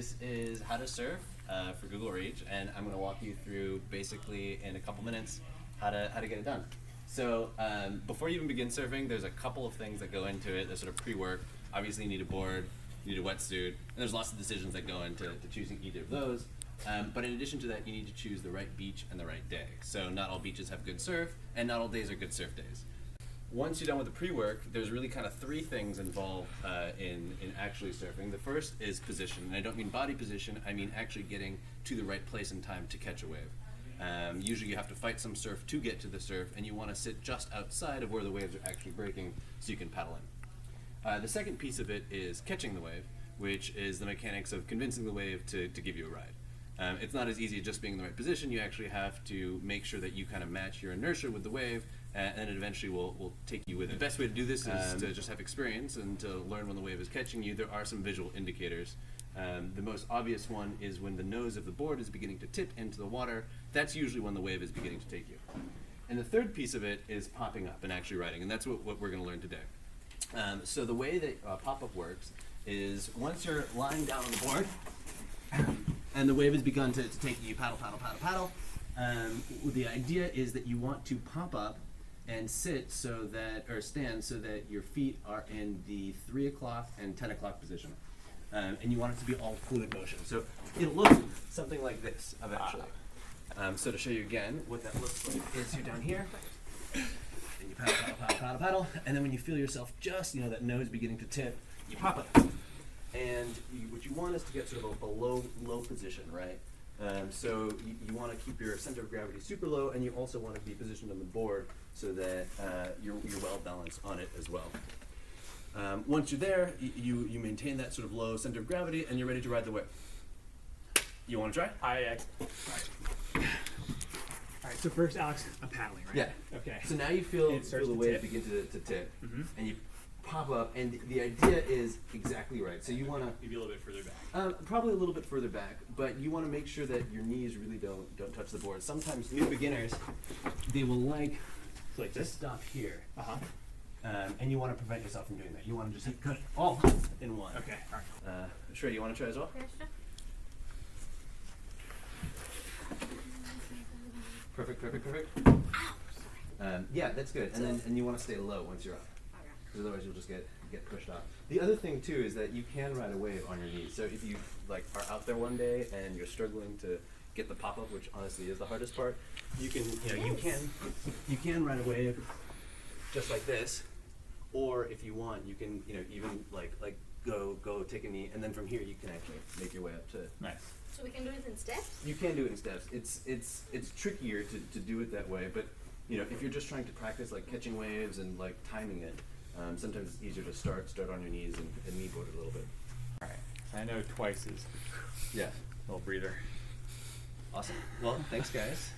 This is how to surf for Google Reach, and I'm going to walk you through basically in a couple minutes how to get it done. So before you even begin surfing, there's a couple of things that go into it. There's sort of pre-work. Obviously, you need a board, you need a wetsuit, and there's lots of decisions that go into choosing either of those. But in addition to that, you need to choose the right beach and the right day. So not all beaches have good surf, and not all days are good surf days. Once you're done with the pre-work, there's really kind of three things involved in actually surfing. The first is position, and I don't mean body position, I mean actually getting to the right place in time to catch a wave. Usually you have to fight some surf to get to the surf, and you want to sit just outside of where the waves are actually breaking so you can paddle in. The second piece of it is catching the wave, which is the mechanics of convincing the wave to give you a ride. It's not as easy as just being in the right position. You actually have to make sure that you kind of match your inertia with the wave, and it eventually will take you with it. The best way to do this is to just have experience and to learn when the wave is catching you. There are some visual indicators. The most obvious one is when the nose of the board is beginning to tip into the water. That's usually when the wave is beginning to take you. And the third piece of it is popping up and actually riding, and that's what we're going to learn today. So the way that pop-up works is once you're lying down on the board and the wave has begun to take you, paddle, paddle, paddle, paddle. The idea is that you want to pop up and sit so that, or stand so that your feet are in the 3 o'clock and 10 o'clock position. And you want it to be all fluid motion. So it'll look something like this eventually. So to show you again, what that looks like is you're down here, and you paddle, paddle, paddle, paddle, paddle, and then when you feel yourself just, that nose beginning to tip, you pop up. And what you want is to get sort of a low position, right? So you want to keep your center of gravity super low, and you also want to be positioned on the board so that you're well balanced on it as well. Once you're there, you maintain that sort of low center of gravity, and you're ready to ride the wave. You want to try? All right, so first, Alex, I'm paddling, right? Yeah. Okay. So now you feel It starts the to wave tip. begin to tip, Mhm. and you pop up, and the idea is exactly right. So you want to Maybe a little bit further back. probably a little bit further back, but you want to make sure that your knees really don't touch the board. Sometimes new beginners, they will like Like to this? stop here, Uh-huh. and you want to prevent yourself from doing that. You want to just cut it all in one. Okay, all right. Sure, you want to try as well? Perfect. Yeah, that's good. And you want to stay low once you're up, because otherwise you'll just get pushed off. The other thing too is that you can ride a wave on your knees. So if you are out there one day and you're struggling to get the pop up, which honestly is the hardest part, you can you can ride a wave just like this, or if you want, you can even go take a knee, and then from here you can actually make your way up to. Nice. So we can do it in steps? You can do it in steps. It's trickier to do it that way, but if you're just trying to practice catching waves and timing it, sometimes it's easier to start on your knees and knee board it a little bit. All right. So I know twice is Yeah. a little breather. Awesome. Well, thanks guys.